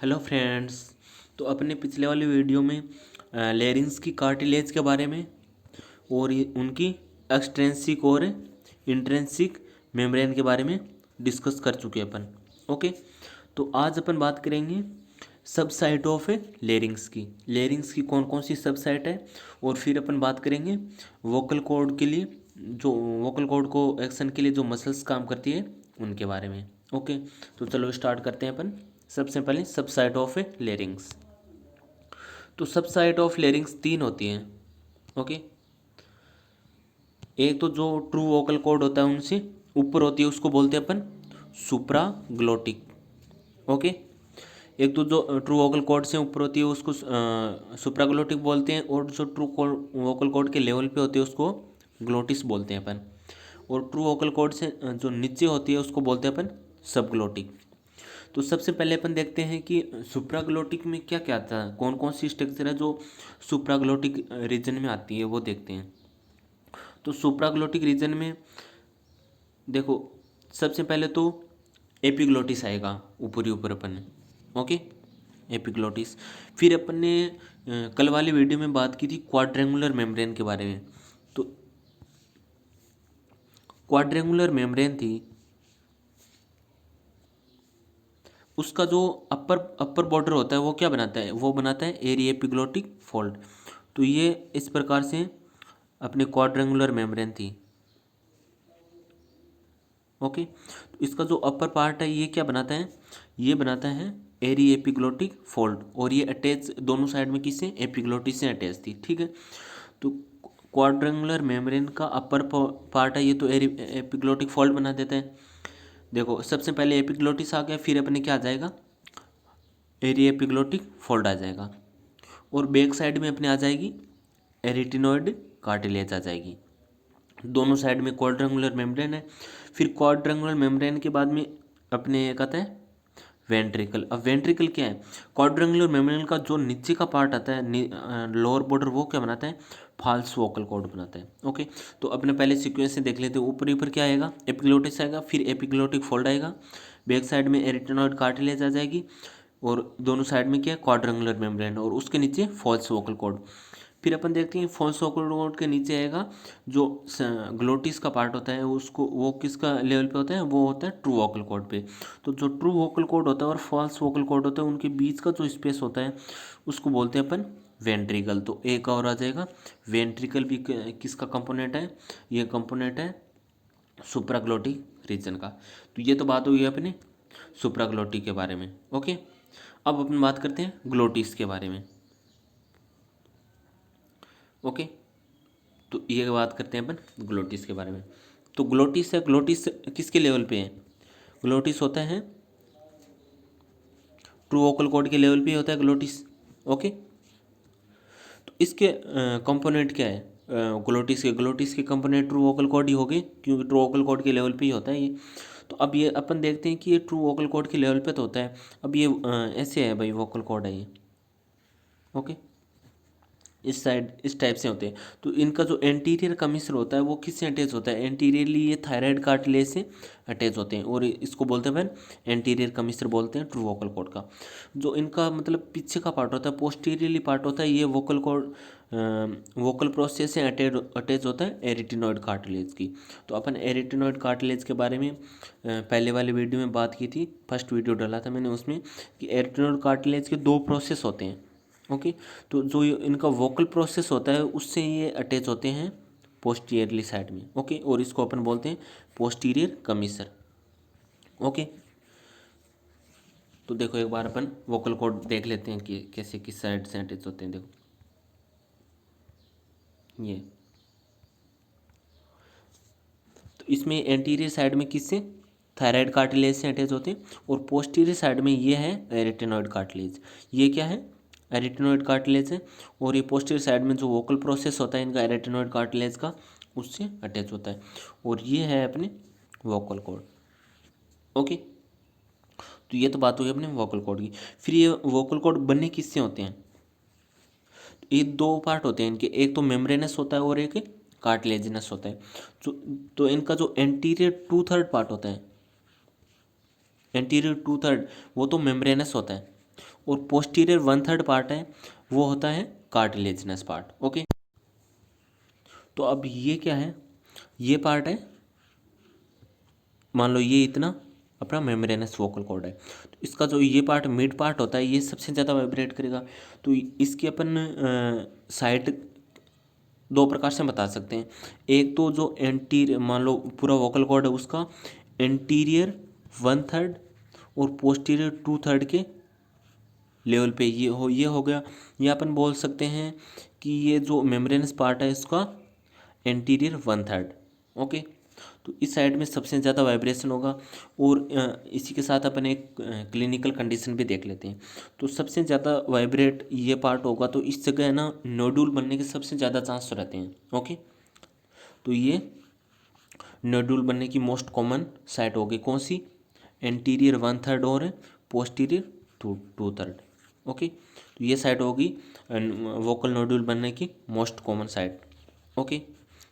Hello friends. तो अपने पिछले वाली वीडियो में लेरिंग्स की कार्टिलेज के बारे में और उनकी एक्सट्रेंसिक और इंट्रेंसिक मेम्ब्रेन के बारे में डिस्कस कर चुके हैं अपन। ओके, तो आज अपन बात करेंगे सब साइट ऑफ लेरिंग्स की कौन कौन सी सब साइट है। और फिर अपन बात करेंगे वोकल कॉर्ड के लिए, जो वोकल कॉर्ड को एक्शन के लिए जो मसल्स काम करती है उनके बारे में। ओके, तो चलो स्टार्ट करते हैं अपन। सबसे पहले सब साइट ऑफ लेरिंग्स। तो सब साइट ऑफ लेरिंग्स तीन होती हैं। ओके, एक तो जो ट्रू वोकल कॉर्ड होता है उनसे ऊपर होती है उसको बोलते हैं अपन सुप्रा ग्लोटिक। ओके, एक तो जो ट्रू वोकल कॉर्ड से ऊपर होती है उसको सुप्राग्लोटिक बोलते हैं, और जो ट्रू वोकल कॉर्ड के लेवल पे होती है उसको ग्लोटिस बोलते हैं अपन। और ट्रू वोकल कॉर्ड से जो नीचे होती है उसको बोलते हैं अपन सबग्लोटिक। तो सबसे पहले अपन देखते हैं कि सुप्राग्लोटिक में क्या क्या आता है, कौन कौन सी स्ट्रक्चर है जो सुप्राग्लोटिक रीजन में आती है वो देखते हैं। तो सुप्राग्लोटिक रीजन में देखो, सबसे पहले तो एपिग्लोटिस आएगा ऊपर ही ऊपर अपन ने। Okay, epiglottis. फिर अपन ने कल वाली वीडियो में बात की थी क्वाड्रेंगुलर मेम्ब्रेन के बारे में। तो क्वाड्रेंगुलर मेम्ब्रेन थी, उसका जो अपर बॉर्डर होता है वो क्या बनाता है, वो बनाता है एरी एपिग्लोटिक फोल्ड। तो ये इस प्रकार से अपने क्वाड्रेंगुलर मेम्ब्रेन थी। ओके, तो इसका जो अपर पार्ट है ये क्या बनाता है, ये बनाता है एरी एपिग्लोटिक फोल्ड, और ये अटैच दोनों साइड में किससे, एपिग्लोटिस से अटैच थी। ठीक है, तो क्वाड्रेंगुलर मेम्ब्रेन का अपर पार्ट है ये तो एरी एपिग्लोटिक फोल्ड बना देता है। देखो, सबसे पहले एपिग्लोटिस आ गया, फिर अपने क्या आ जाएगा, एरी एपिग्लोटिक फोल्ड आ जाएगा, और बैक साइड में अपने आ जाएगी एरिटिनोइड कार्टिलेज आ जाएगी। दोनों साइड में क्वाड्रेंगुलर मेम्ब्रेन है। फिर क्वाड्रेंगुलर मेम्ब्रेन के बाद में अपने एक आता है वेंट्रिकल। अब वेंट्रिकल क्या है, क्वाड्रेंगुलर मेम्ब्रेन का जो नीचे का पार्ट आता है लोअर बॉर्डर, वो क्या बनाता है, फाल्स वोकल कॉर्ड बनाता है। ओके, तो अपने पहले सीक्वेंस से देख लेते हैं। ऊपर ऊपर क्या आएगा, एपिग्लोटिस आएगा, फिर एपिग्लोटिक फोल्ड आएगा, बैक साइड में एरिटेनॉइड कार्टिलेज आ जाएगी, और दोनों साइड में क्या है, क्वाड्रेंगुलर मेम्ब्रेन, और उसके नीचे फॉल्स वोकल कॉर्ड। फिर अपन देखते हैं फॉल्स वोकल कॉर्ड के नीचे आएगा जो ग्लोटिस का पार्ट होता है, उसको वो किसका लेवल पे होता है, वो होता है ट्रू वोकल कॉर्ड पे। तो जो ट्रू वोकल कॉर्ड होता है और फॉल्स वोकल कॉर्ड होता है उनके बीच का जो स्पेस होता है उसको बोलते हैं अपन वेंट्रिकल। तो एक और आ जाएगा वेंट्रिकल भी किसका कंपोनेंट है, ये कंपोनेंट है सुप्राग्लोटिक रीजन का। तो ये तो बात हुई अपने सुप्राग्लोटिक के बारे में। ओके, अब अपन बात करते हैं ग्लोटिस के बारे में। ओके, तो ये बात करते हैं अपन ग्लोटिस के बारे में। तो ग्लोटिस है, ग्लोटिस किसके लेवल पे है, ग्लोटिस होता है ट्रू वोकल कॉर्ड के लेवल पे होता है ग्लोटिस। ओके, तो इसके कंपोनेंट क्या है, ग्लोटिस के कंपोनेंट ट्रू वोकल कॉर्ड ही हो गए, क्योंकि ट्रू वोकल कॉर्ड के लेवल पे ही होता है ये। तो अब ये अपन देखते हैं कि ये ट्रू वोकल कॉर्ड के लेवल पे तो होता है। अब ये ऐसे है भाई, वोकल कॉर्ड है ये। ओके, इस साइड इस टाइप से होते हैं। तो इनका जो एंटीरियर कमिश्र होता है वो किससे अटैच होता है, एंटीरियरली ये थायराइड कार्टिलेज से अटैच होते हैं, और इसको बोलते हैं एंटीरियर कमिश्र बोलते हैं ट्रू वोकल कॉर्ड का। जो इनका मतलब पीछे का पार्ट होता है, पोस्टीरियरली पार्ट होता है, ये वोकल कॉर्ड वोकल प्रोसेस से अटैच होता है एरिटिनॉइड कार्टिलेज की। तो अपन एरिटिनॉइड कार्टिलेज के बारे में पहले वाले वीडियो में बात की थी, फर्स्ट वीडियो डाला था मैंने उसमें, कि एरिटिनॉइड कार्टिलेज के दो प्रोसेस होते हैं। ओके, तो जो इनका वोकल प्रोसेस होता है उससे ये अटैच होते हैं पोस्टीरियरली साइड में। ओके, और इसको अपन बोलते हैं पोस्टीरियर कमिसर। ओके, तो देखो एक बार अपन वोकल कॉर्ड देख लेते हैं कि कैसे किस साइड से अटैच होते हैं। देखो ये, तो इसमें एंटीरियर साइड में किससे, थायराइड कार्टिलेज से अटैच होते हैं, और पोस्टीरियर साइड में ये है एरिटेनॉइड कार्टिलेज। ये क्या है, एरिटेनॉइड कार्टिलेज है, और ये पोस्टीरियर साइड में जो वोकल प्रोसेस होता है इनका एरिटेनॉइड कार्टिलेज का, उससे अटैच होता है, और ये है अपने वोकल कॉर्ड। ओके, तो ये तो बात हुई अपने वोकल कॉर्ड की। फिर ये वोकल कॉर्ड बने किससे होते हैं, ये दो पार्ट होते हैं इनके, एक तो मेम्ब्रेनस होता है और एक कार्टिलेजिनस होता है। जो तो इनका जो एंटीरियर टू थर्ड पार्ट होता है, एंटीरियर टू थर्ड, वो तो मेम्ब्रेनस होता है, और पोस्टीरियर 1/3 पार्ट है वो होता है कार्टिलेजिनस पार्ट। ओके, तो अब ये क्या है, ये पार्ट है, मान लो ये इतना अपना मेम्ब्रेनस वोकल कॉर्ड है, तो इसका जो ये पार्ट मिड पार्ट होता है ये सबसे ज़्यादा वाइब्रेट करेगा। तो इसकी अपन साइड दो प्रकार से बता सकते हैं। एक तो जो एंटीरियर, मान लो पूरा वोकल कॉर्ड है उसका एंटीरियर 1/3 और पोस्टीरियर 2/3 के लेवल पे ये हो गया। ये अपन बोल सकते हैं कि ये जो मेम्ब्रेनस पार्ट है इसका एंटीरियर 1/3। ओके, तो इस साइड में सबसे ज़्यादा वाइब्रेशन होगा। और इसी के साथ अपन एक क्लिनिकल कंडीशन भी देख लेते हैं। तो सबसे ज़्यादा वाइब्रेट ये पार्ट होगा, तो इस जगह है ना नोड्यूल बनने के सबसे ज़्यादा चांस रहते हैं। ओके, तो ये नोड्यूल बनने की मोस्ट कॉमन साइट होगी कौन सी, एंटीरियर 1/3 और पोस्टीरियर 2/3। ओके, तो ये साइट होगी वोकल नोड्यूल बनने की मोस्ट कॉमन साइट। ओके,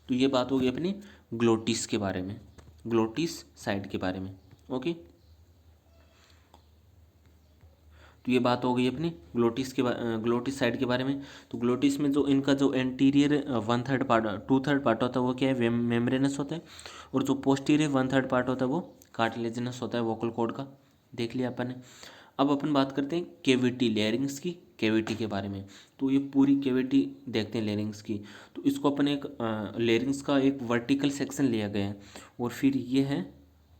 तो ये बात होगी अपनी ग्लोटिस के बारे में, ग्लोटिस साइड के बारे में। ओके, तो ये बात हो गई अपनी ग्लोटिस साइड के बारे में। तो ग्लोटिस में जो इनका जो एंटीरियर 1/3 पार्ट 2/3 पार्ट होता है वो क्या है, मेम्ब्रेनस होता है। और जो पोस्टीरियर 1/3 पार्ट होता है वो कार्टिलेजिनस होता है वोकल कॉर्ड का, देख लिया अपन ने। अब अपन बात करते हैं केविटी, लेरिंग्स की केविटी के बारे में। तो ये पूरी केविटी देखते हैं लेरिंग्स की। तो इसको अपन एक लेरिंग्स का एक वर्टिकल सेक्शन लिया गया है और फिर ये है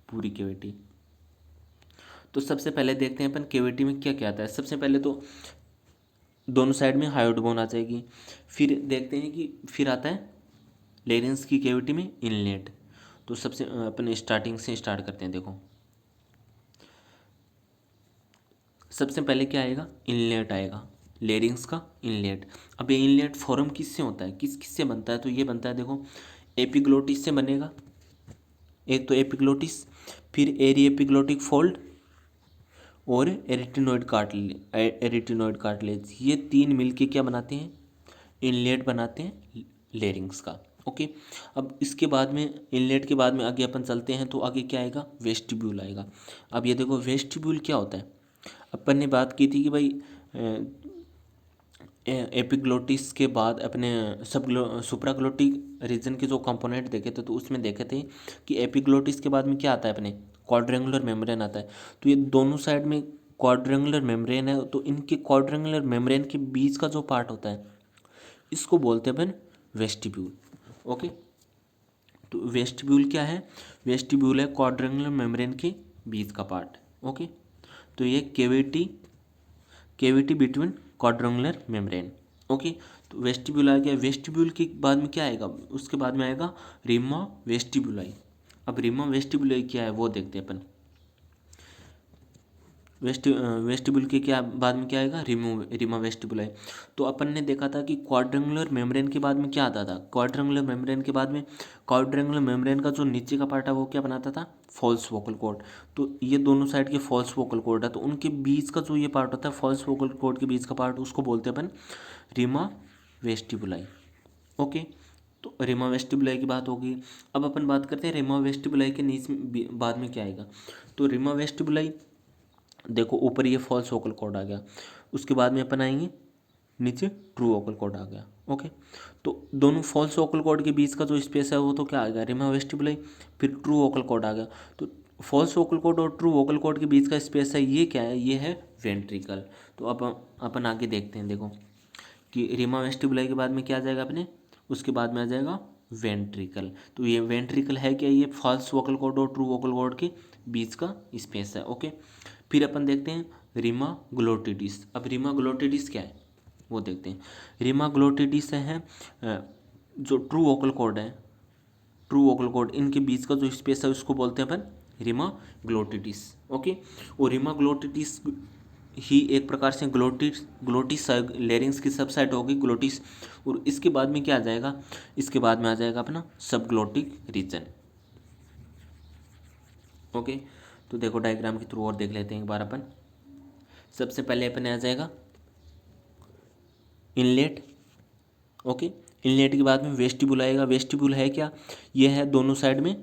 पूरी केविटी। तो सबसे पहले देखते हैं अपन केविटी में क्या क्या आता है। सबसे पहले तो दोनों साइड में हायोइड बोन आ जाएगी। फिर देखते हैं कि फिर आता है लेरिंग्स की केविटी में इनलेट। तो सबसे अपन स्टार्टिंग से स्टार्ट करते हैं। देखो सबसे पहले क्या आएगा, इनलेट आएगा, लेरिंग्स का इनलेट। अब ये इनलेट फॉर्म किससे होता है, किस किस से बनता है, तो ये बनता है देखो एपिग्लोटिस से बनेगा, एक तो एपिग्लोटिस, फिर एरी एपिग्लोटिक फोल्ड और एरिटिनोइड कार्टिलेज, ये तीन मिलके क्या बनाते हैं, इनलेट बनाते हैं लेरिंग्स का। ओके, अब इसके बाद में इनलेट के बाद में आगे अपन चलते हैं तो आगे क्या आएगा, वेस्टिब्यूल आएगा। अब ये देखो वेस्टिब्यूल क्या होता है, अपन ने बात की थी कि भाई एपिग्लोटिस के बाद अपने सुप्राग्लोटिक रीजन के जो कंपोनेंट देखे थे तो उसमें देखे थे कि एपिग्लोटिस के बाद में क्या आता है अपने क्वाड्रेंगुलर मेम्ब्रेन आता है। तो ये दोनों साइड में क्वाड्रेंगुलर मेम्ब्रेन है, तो इनके क्वाड्रेंगुलर मेम्ब्रेन के बीच का जो पार्ट होता है इसको बोलते हैं अपन वेस्टिब्यूल। ओके, तो वेस्टिब्यूल क्या है, वेस्टिब्यूल है क्वाड्रेंगुलर मेम्ब्रेन के बीच का पार्ट। ओके, तो ये cavity between quadrangular membrane. Okay, तो वेस्टिब्यूल आ गया। वेस्टिब्यूल के बाद में क्या आएगा, उसके बाद में आएगा रिमा वेस्टिब्यूलाई। अब रिमा वेस्टिब्यूलाई क्या है वो देखते हैं अपन। वेस्टिब्यूल के क्या बाद में क्या आएगा, रिमा वेस्टिब्यूलाई। तो अपन ने देखा था कि क्वाड्रेंगुलर मेम्ब्रेन के बाद में क्या आता था, क्वाड्रेंगुलर मेम्ब्रेन के बाद में क्वाड्रेंगुलर मेम्ब्रेन का जो नीचे का पार्ट है वो क्या बनाता था, फॉल्स वोकल कॉर्ड। तो ये दोनों साइड के फॉल्स वोकल कॉर्ड है, तो उनके बीच का जो ये पार्ट होता है फॉल्स वोकल कॉर्ड के बीच का पार्ट उसको बोलते हैं अपन रिमा वेस्टिब्यूलाई। ओके, तो रिमा वेस्टिब्यूलाई की बात होगी। अब अपन बात करते हैं रिमा वेस्टिब्यूलाई के नीचे बाद में क्या आएगा। तो रिमा वेस्टिब्यूलाई देखो ऊपर ये फॉल्स वोकल कॉर्ड आ गया, उसके बाद में अपन आएंगे नीचे ट्रू वोकल कॉर्ड आ गया। ओके, तो दोनों फॉल्स वोकल कॉर्ड के बीच का जो स्पेस है वो तो क्या आ गया, रिमा वेस्टिब्यूलाई। फिर ट्रू वोकल कॉर्ड आ गया, तो फॉल्स वोकल कॉर्ड और ट्रू वोकल कॉर्ड के बीच का स्पेस है ये क्या है, ये है वेंट्रिकल। तो अब अपन आगे देखते हैं। देखो कि रिमा वेस्टिब्यूलाई के बाद में क्या आ जाएगा अपने, उसके बाद में आ जाएगा वेंट्रिकल। तो ये वेंट्रिकल है क्या, ये फॉल्स वोकल कॉर्ड और ट्रू वोकल कॉर्ड के बीच का स्पेस है। ओके, फिर अपन देखते हैं रिमा ग्लोटिडिस। अब रिमा ग्लोटिडिस क्या है वो देखते हैं। रिमा ग्लोटिडिस है जो ट्रू वोकल कॉर्ड है, ट्रू वोकल कॉर्ड इनके बीच का जो स्पेस है उसको बोलते हैं अपन रिमा ग्लोटिडिस। ओके, और रिमा ग्लोटिडिस ही एक प्रकार से ग्लोटिस लेरिंग्स की सब साइड होगी ग्लोटिस। और इसके बाद में क्या आ जाएगा, इसके बाद में आ जाएगा अपना सब ग्लोटिक रीजन। ओके, तो देखो डायग्राम के थ्रू और देख लेते हैं एक बार अपन। सबसे पहले अपन आ जाएगा इनलेट। ओके, इनलेट के बाद में वेस्टिब्यूल आएगा। वेस्टिब्यूल है क्या, ये है दोनों साइड में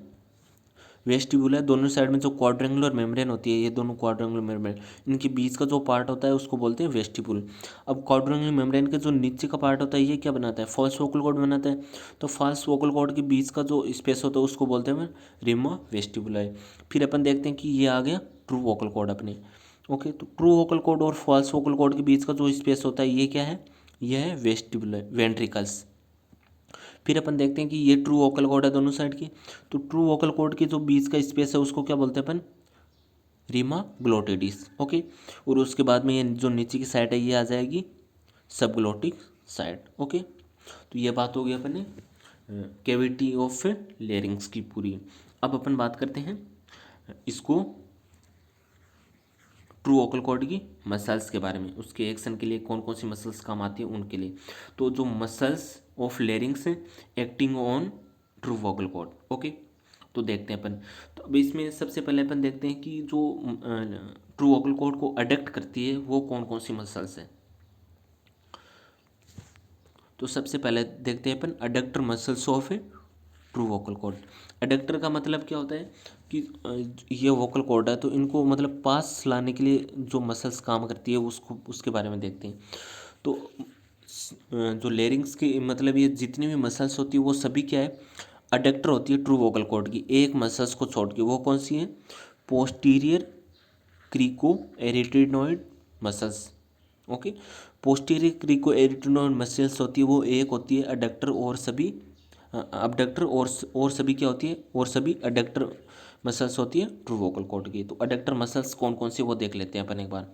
वेस्टिब्यूल है, दोनों साइड में जो क्वाड्रेंगुलर मेम्ब्रेन होती है, ये दोनों क्वाड्रेंगुलर मेम्ब्रेन, इनके बीच का जो पार्ट होता है उसको बोलते हैं वेस्टिब्यूल। अब क्वाड्रेंगुलर मेम्ब्रेन के जो नीचे का पार्ट होता है ये क्या बनाता है, फॉल्स वोकल कॉर्ड बनाता है। तो फॉल्स वोकल कॉर्ड के बीच का जो स्पेस होता है उसको बोलते हैं रिमा वेस्टिबुलाई। फिर अपन देखते हैं कि ये आ गया ट्रू वोकल कॉर्ड अपने। ओके, तो ट्रू वोकल कॉर्ड और फॉल्स वोकल कॉर्ड के बीच का जो स्पेस होता है ये क्या है, यह है वेस्टिबुलाई, वेंट्रिकल्स। फिर अपन देखते हैं कि ये ट्रू वोकल कॉर्ड है दोनों साइड की। तो ट्रू वोकल कॉर्ड के जो बीच का स्पेस है उसको क्या बोलते हैं अपन, रीमा ग्लोटिडिस। ओके, और उसके बाद में ये जो नीचे की साइड है ये आ जाएगी सबग्लोटिक साइड। ओके, तो ये बात हो गई अपने कैविटी ऑफ लेरिंग्स की पूरी। अब अपन बात करते हैं इसको ट्रू वोकल कॉर्ड की मसल्स के बारे में, उसके एक्शन के लिए कौन कौन सी मसल्स काम आती है उनके लिए। तो जो muscles of larynx acting on true vocal cord. Okay, तो देखते हैं अपन। तो अब इसमें सबसे पहले अपन देखते हैं कि जो ट्रू वोकल कॉर्ड को अडक्ट करती है वो कौन कौन सी मसल्स है। तो सबसे पहले देखते हैं अपन adductor muscles of true vocal cord. Adductor का मतलब क्या होता है कि ये वोकल कॉर्ड है तो इनको मतलब पास लाने के लिए जो मसल्स काम करती है उसको, उसके बारे में देखते हैं। तो जो लेरिंग्स की मतलब ये जितनी भी मसल्स होती है वो सभी क्या है, अडक्टर होती है ट्रू वोकल कॉर्ड की, एक मसल्स को छोड़ के। वो कौन सी है, posterior crico arytenoid muscles. Okay, posterior crico arytenoid muscles होती है वो एक होती है अडक्टर, और सभी अबडक्टर और सभी क्या होती है, और सभी अडक्टर मसल्स होती है ट्रू वोकल कॉर्ड की। तो अडक्टर मसल्स कौन कौन सी वो देख लेते हैं अपन एक बार।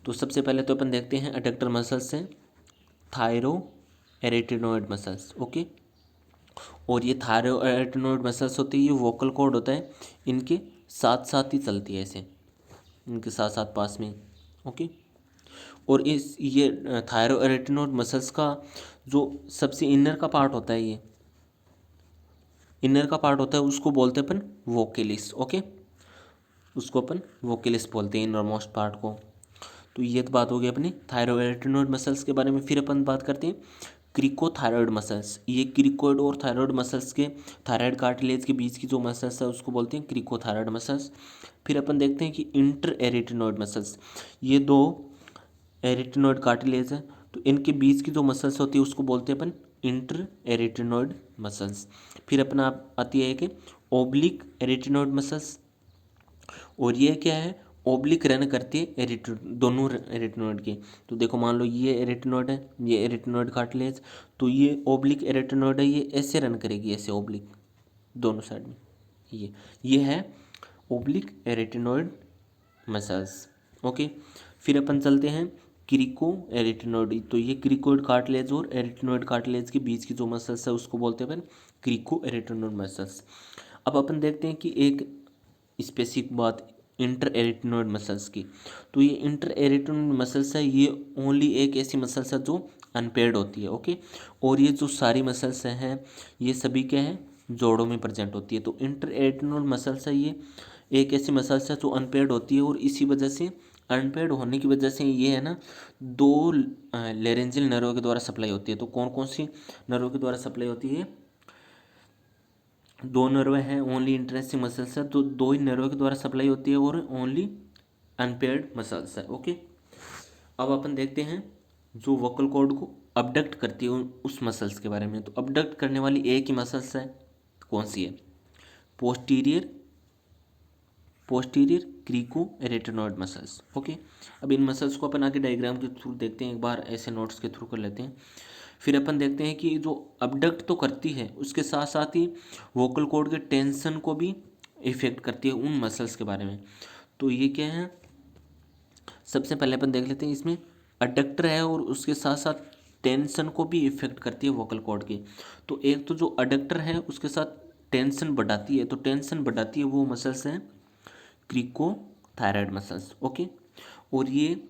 तो सबसे पहले तो अपन देखते हैं अडक्टर मसल्स हैं थायरो एरिटिनोइड मसल्स। ओके, और ये थायरो एरिटिनोइड मसल्स होती है, ये वोकल कॉर्ड होता है, इनके साथ साथ ही चलती है ऐसे, इनके साथ साथ पास में। ओके, और इस ये थायरो एरिटिनोइड मसल्स का जो सबसे इनर का पार्ट होता है, ये इनर का पार्ट होता है उसको बोलते हैं अपन वोकेलिस। ओके, उसको अपन वोकेलिस बोलते हैं इनर मोस्ट पार्ट को। तो ये तो बात हो गई अपनी थायरोइड मसल्स के बारे में। फिर अपन बात करते हैं क्रिकोथायरॉयड मसल्स। ये क्रिकोइड और थायरॉयड मसल्स के, थायराइड कार्टिलेज के बीच की जो मसल्स है उसको बोलते हैं क्रिकोथायरॉयड मसल्स। फिर अपन देखते हैं कि इंटर एरिटिनोइड मसल्स, ये दो एरिटिनोइड कार्टिलेज है तो इनके बीच की जो मसल्स होती है उसको बोलते हैं अपन इंटर एरिटिनोइड मसल्स। फिर अपना आती है कि ओब्लिक एरिटिनोइड मसल्स, और ये क्या है, ओब्लिक रन करती है दोनों एरिटिनोइड की। तो देखो मान लो ये एरिटिनोइड है, ये एरिटिनोइड कार्टिलेज, तो ये ओब्लिक एरिटिनोइड है, ये ऐसे रन करेगी, ऐसे ओब्लिक दोनों साइड में। ये है ओब्लिक एरिटिनोइड मसल्स। ओके, फिर अपन चलते हैं क्रिको एरिटिनोइड। तो ये क्रिकोइड कार्टिलेज और एरिटिनोइड कार्टिलेज के बीच की जो मसल्स है उसको बोलते हैं अपन क्रिको एरिटिनोइड मसल्स। अब अपन देखते हैं कि एक स्पेसिफिक बात इंटर एरिटिनोइड मसल्स की। तो ये इंटर एरिटिनोइड मसल्स है, ये ओनली एक ऐसी मसल्स है जो अनपेयर्ड होती है। ओके, और ये जो सारी मसल्स हैं ये सभी क्या है, जोड़ों में प्रेजेंट होती है। तो इंटर एरिटिनोइड मसल्स है, ये एक ऐसी मसल्स है जो अनपेयर्ड होती है, और इसी वजह से अनपेयर्ड होने की वजह से ये है ना, दो लेरेंजियल नर्व के द्वारा सप्लाई होती है। तो कौन कौन सी नर्व के द्वारा सप्लाई होती है, दो नर्व हैं, ओनली इंटरेस्टिंग मसल्स है तो दो ही नर्व के द्वारा सप्लाई होती है, और ओनली अनपेयर्ड मसल्स है। ओके, अब अपन देखते हैं जो वोकल कॉर्ड को अबडक्ट करती है उस मसल्स के बारे में। तो अबडक्ट करने वाली एक ही मसल्स है, कौन सी है, posterior posterior crico arytenoid muscles. Okay, अब इन मसल्स को अपन आगे डायग्राम के थ्रू देखते हैं, एक बार ऐसे नोट्स के थ्रू कर लेते हैं। फिर अपन देखते हैं कि जो अबडक्ट तो करती है उसके साथ साथ ही वोकल कॉर्ड के टेंशन को भी इफेक्ट करती है उन मसल्स के बारे में। तो ये क्या है, सबसे पहले अपन देख लेते हैं, इसमें अडक्टर है और उसके साथ साथ टेंशन को भी इफेक्ट करती है वोकल कॉर्ड की। तो एक तो जो अडक्टर है उसके साथ टेंशन बढ़ाती है, तो टेंशन बढ़ाती है वो मसल्स हैं क्रिको थायराइड मसल्स। ओके, और ये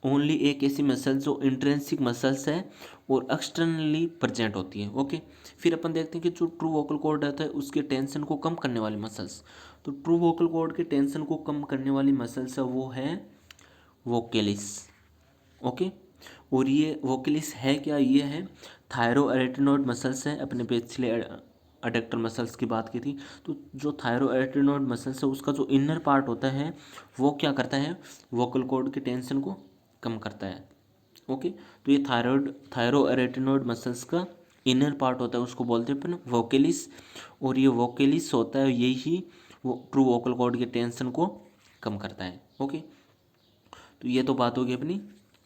ओनली एक ऐसी मसल जो इंट्रेंसिक मसल्स है और एक्सटर्नली प्रेजेंट होती है। ओके, फिर अपन देखते हैं कि जो ट्रू वोकल कॉर्ड रहता है उसके टेंशन को कम करने वाली मसल्स। तो ट्रू वोकल कॉर्ड के टेंशन को कम करने वाली मसल्स है वो है वोकेलिस। ओके, और ये वोकेलिस है क्या, ये है थायरोएरिटिनोइड मसल्स है, अपने पिछले अडक्टर मसल्स की बात की थी। तो जो थायरोएरेटिनॉइड मसल्स है उसका जो इनर पार्ट होता है वो क्या करता है, वोकल कॉर्ड की टेंशन को कम करता है। ओके, तो ये थायरोएरेटिनॉइड मसल्स का इनर पार्ट होता है, उसको बोलते हैं अपन वोकेलिस। और ये वोकेलिस होता है, यही वो ट्रू वोकल कॉर्ड की टेंशन को कम करता है। ओके, तो ये तो बात होगी अपनी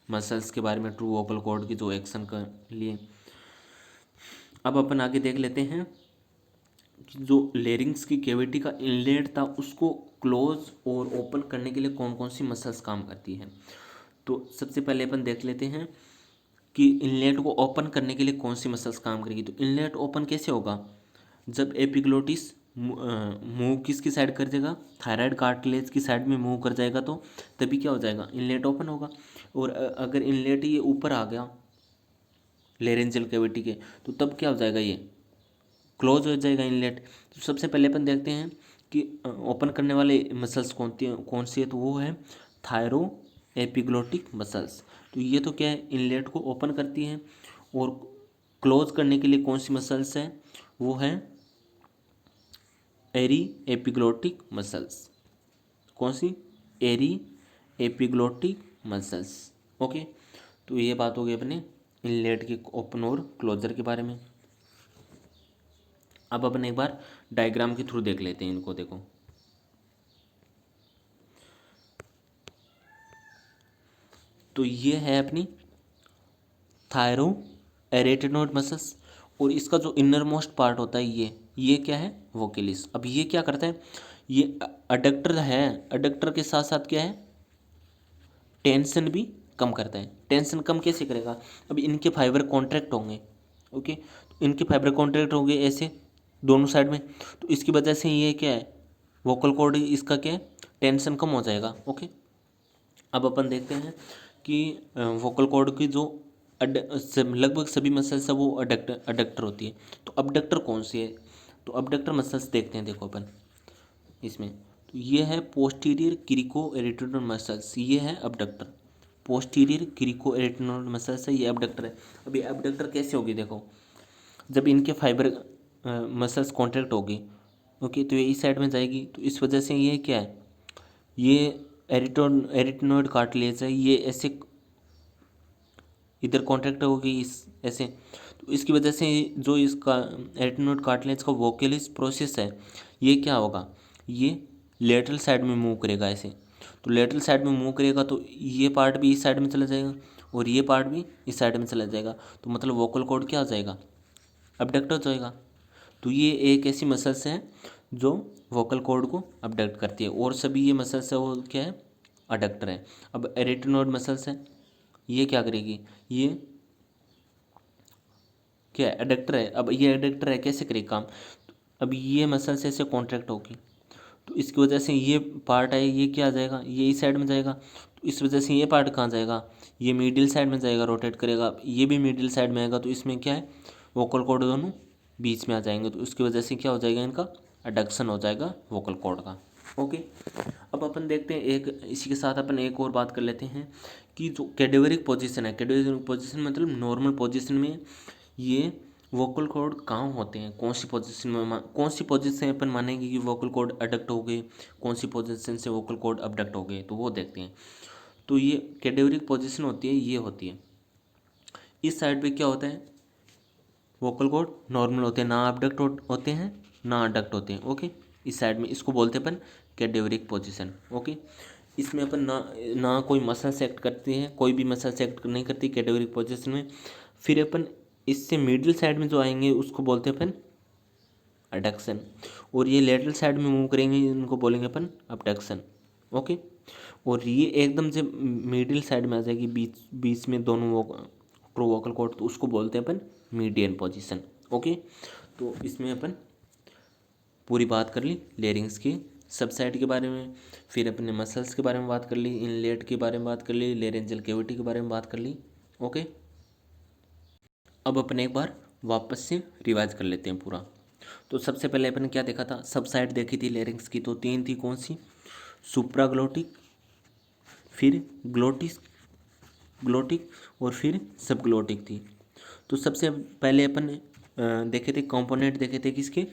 मसल्स के बारे में, ट्रू वोकल कॉर्ड की जो एक्शन के लिए। अब अपन आगे देख लेते हैं कि जो लेरिंग्स की कैविटी का इनलेट था उसको क्लोज और ओपन करने के लिए कौन कौन सी मसल्स काम करती हैं। तो सबसे पहले अपन देख लेते हैं कि इनलेट को ओपन करने के लिए कौन सी मसल्स काम करेगी। तो इनलेट ओपन कैसे होगा, जब एपिग्लोटिस मूव किसकी साइड कर जाएगा, थायराइड कार्टिलेज की साइड में मूव कर जाएगा, तो तभी क्या हो जाएगा, इनलेट ओपन होगा। और अगर इनलेट ये ऊपर आ गया लेरेंजियल कैविटी के, तो तब क्या हो जाएगा, ये क्लोज हो जाएगा इनलेट। तो सबसे पहले अपन देखते हैं कि ओपन करने वाले मसल्स कौन सी है, तो वो है थायरो एपिग्लोटिक मसल्स। तो ये तो क्या है, इनलेट को ओपन करती हैं। और क्लोज करने के लिए कौन सी मसल्स है, वो है एरी एपिग्लोटिक मसल्स। कौन सी, एरी एपिग्लोटिक मसल्स। ओके, तो ये बात हो गई अपने इनलेट के ओपन और क्लोजर के बारे में। अब अपन एक बार डायग्राम के थ्रू देख लेते हैं इनको। देखो, तो ये है अपनी थायरो एरेटिनोइड मसल्स, और इसका जो इनर मोस्ट पार्ट होता है ये क्या है, वोकेलिस। अब ये क्या करता है, ये अडक्टर है, अडक्टर के साथ साथ क्या है, टेंशन भी कम करता है। टेंशन कम कैसे करेगा, अब इनके फाइबर कॉन्ट्रैक्ट होंगे। ओके, तो इनके फाइबर कॉन्ट्रैक्ट होंगे ऐसे दोनों साइड में, तो इसकी वजह से ये क्या है, वोकल कॉर्ड इसका क्या है, टेंशन कम हो जाएगा। ओके, अब अपन देखते हैं कि वोकल कॉर्ड की जो लगभग सभी मसल्स है वो अडक्टर होती है। तो अबडक्टर कौन सी है, तो अबडक्टर मसल्स देखते हैं। देखो अपन इसमें, तो ये है पोस्टीरियर क्रिको एरिटेनोइड मसल्स, ये है अबडक्टर। पोस्टीरियर क्रिको एरिटेनोइड मसल्स है, ये अबडक्टर है। अब ये अबडक्टर कैसे होगी, देखो, जब इनके फाइबर मसल्स कॉन्ट्रैक्ट होगी, ओके, तो ये इस साइड में जाएगी, तो इस वजह से ये क्या है, ये एरिटेनोइड कार्टिलेज है, ये ऐसे इधर कॉन्ट्रैक्ट होगी इस ऐसे, तो इसकी वजह से जो इसका एरिटेनोइड कार्टिलेज का वोकेलिस प्रोसेस है, ये क्या होगा, ये लेटरल साइड में मूव करेगा ऐसे। तो लेटरल साइड में मूव करेगा तो ये पार्ट भी इस साइड में चला जाएगा और ये पार्ट भी इस साइड में चला जाएगा, तो मतलब वोकल कॉर्ड क्या हो जाएगा, अबडक्ट हो जाएगा। तो ये एक ऐसी मसल्स है जो वोकल कॉर्ड को अबडक्ट करती है, और सभी ये मसल्स है वो क्या है, अडक्टर है। अब एरिटेनोइड मसल्स है, ये क्या करेगी, ये क्या है, एडक्टर है। अब ये एडक्टर है, कैसे करेगा काम, तो अब ये मसल्स ऐसे कॉन्ट्रैक्ट होगी, तो इसकी वजह से ये पार्ट है, ये क्या आ जाएगा, ये इस साइड में जाएगा, तो इस वजह से ये पार्ट कहाँ जाएगा, ये मिडिल साइड में जाएगा, रोटेट करेगा, ये भी मिडिल साइड में आएगा, तो इसमें क्या है, वोकल कॉर्ड दोनों बीच में आ जाएंगे, तो उसकी वजह से क्या हो जाएगा, इनका एडक्शन हो जाएगा वोकल कॉर्ड का। ओके, अब अपन देखते हैं एक, इसी के साथ अपन एक और बात कर लेते हैं कि जो कैडेवरिक पोजीशन है, कैडेवरिक पोजीशन मतलब नॉर्मल पोजीशन में ये वोकल कॉर्ड कहाँ होते हैं, कौन सी पोजीशन में, कौन सी पोजीशन अपन मानेंगे कि वोकल कॉर्ड अडक्ट हो गए, कौन सी पोजीशन से वोकल कॉर्ड अबडक्ट हो गए, तो वो देखते हैं। तो ये कैडेवरिक पोजीशन होती है, ये होती है इस साइड पे क्या होता है, वोकल कॉर्ड नॉर्मल होते हैं, ना अबडक्ट होते हैं ना अडक्ट होते हैं। ओके, इस साइड में इसको बोलते हैं अपन कैडेवरिक पोजीशन। ओके, इसमें अपन ना कोई मसल से एक्ट करती है, कोई भी मसल से एक्ट नहीं करती कैडेवरिक पोजीशन में। फिर अपन इससे मिडिल साइड में जो आएंगे उसको बोलते हैं अपन अडक्शन, और ये लेटरल साइड में मूव करेंगे इनको बोलेंगे अपन अबडक्शन। ओके, और ये एकदम से मिडिल साइड में आ जाएगी, बीच बीच में दोनों ट्रू वोकल कॉर्ड, तो उसको बोलते हैं अपन मीडियन पोजीशन। ओके, तो इसमें अपन पूरी बात कर ली लेरिंग्स की सबसाइड के बारे में, फिर अपने मसल्स के बारे में बात कर ली, इनलेट के बारे में बात कर ली, लेरेंजियल कैविटी के बारे में बात कर ली। ओके, अब अपन एक बार वापस से रिवाइज कर लेते हैं पूरा। तो सबसे पहले अपन ने क्या देखा था, सबसाइड देखी थी लेरिंग्स की, तो तीन थी, कौन सी, सुप्राग्लोटिक, फिर ग्लोटिक और फिर सबग्लोटिक थी। तो सबसे पहले अपन देखे थे, कंपोनेंट देखे थे किसके,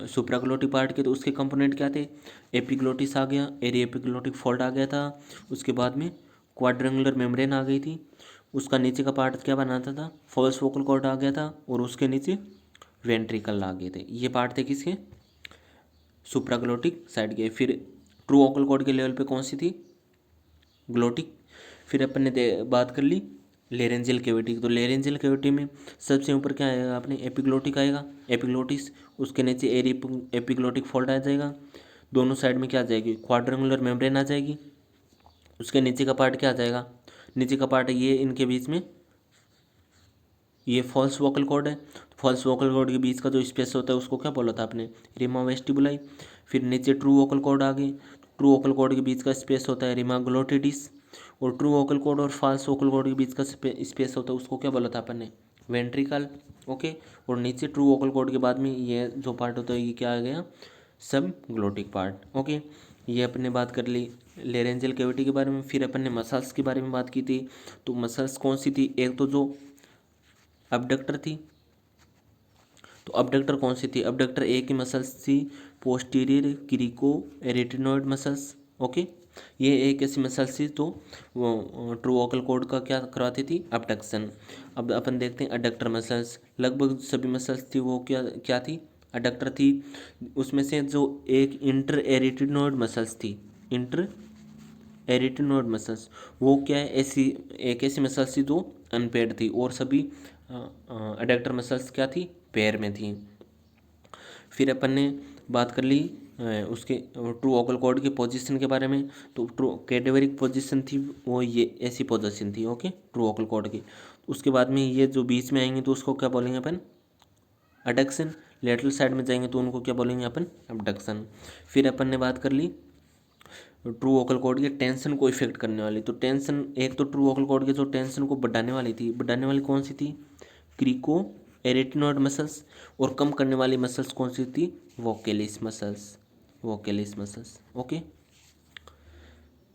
सुप्राग्लोटिक पार्ट के। तो उसके कंपोनेंट क्या थे, एपिग्लोटिस आ गया, एरी एपिग्लोटिक फोल्ड आ गया था, उसके बाद में क्वाड्रेंगुलर मेम्ब्रेन आ गई थी, उसका नीचे का पार्ट क्या बनाता था, फॉल्स वोकल कॉर्ड आ गया था, और उसके नीचे वेंट्रिकल आ गए थे। ये पार्ट थे किसके, सुप्राग्लोटिक साइड के। फिर ट्रू वोकल कॉर्ड के लेवल पे कौन सी थी, ग्लोटिक। फिर अपन ने बात कर ली लेरेंजियल कैविटी। तो लेरेंजियल कैविटी में सबसे ऊपर क्या आएगा, आपने एपिग्लोटिक आएगा, एपिग्लोटिस, उसके नीचे एरी एपिग्लोटिक फोल्ड आ जाएगा, दोनों साइड में क्या आ जाएगी, क्वाड्रेंगुलर मेम्ब्रेन आ जाएगी, उसके नीचे का पार्ट क्या आ जाएगा, नीचे का पार्ट ये इनके बीच में ये फॉल्स वोकल कॉर्ड है। फॉल्स वोकल कॉर्ड के बीच का जो स्पेस होता है उसको क्या बोला था आपने, रिमा वेस्टिबुलाई। फिर नीचे ट्रू वोकल कॉर्ड आ गई, ट्रू वोकल कॉर्ड के बीच का स्पेस होता है रिमा ग्लोटिडिस, और ट्रू वोकल कॉर्ड और फॉल्स वोकल कॉर्ड के बीच का स्पेस होता है उसको क्या बोला था अपन ने, वेंट्रिकल। ओके, और नीचे ट्रू वोकल कॉर्ड के बाद में ये जो पार्ट होता है ये क्या आ गया, सब ग्लोटिक पार्ट। ओके, ये अपन ने बात कर ली लेरेंजियल कैविटी के बारे में। फिर अपन ने मसल्स के बारे में बात की थी। तो मसल्स कौन सी थी, एक तो जो अबडक्टर थी, तो अबडक्टर कौन सी थी, अबडक्टर ए की मसल्स थी, posterior crico arytenoid muscles. Okay, ये एक ऐसी मसल्स थी तो वो ट्रू वोकल कॉर्ड का क्या करवाती थी, अबडक्शन। अब अपन देखते हैं अडक्टर मसल्स, लगभग सभी मसल्स थी वो क्या क्या थी, अडक्टर थी। उसमें से जो एक इंटर एरिटिनोइड मसल्स थी, इंटर एरिटिनोइड मसल्स, वो क्या है, ऐसी एक ऐसी मसल्स थी जो अनपेड थी, और सभी अडक्टर मसल्स क्या थी, पैर में थी। फिर अपन ने बात कर ली उसके ट्रू वोकल कॉर्ड की पोजीशन के बारे में। तो ट्रू कैडेवरिक पोजीशन थी वो ये ऐसी पोजीशन थी, ओके, ट्रू वोकल कॉर्ड की। उसके बाद में ये जो बीच में आएंगे तो उसको क्या बोलेंगे अपन, अडक्शन। लेटरल साइड में जाएंगे तो उनको क्या बोलेंगे अपन, अबडक्शन। फिर अपन ने बात कर ली ट्रू वोकल कॉर्ड के टेंशन को इफेक्ट करने वाली। तो टेंशन, एक तो ट्रू वोकल कॉर्ड के जो टेंशन को बढ़ाने वाली थी, बढ़ाने वाली कौन सी थी, क्रिको एरिटिनोइड मसल्स, और कम करने वाली मसल्स कौन सी थी, वोकेलिस मसल्स, वोकेलिस मसल्स। ओके।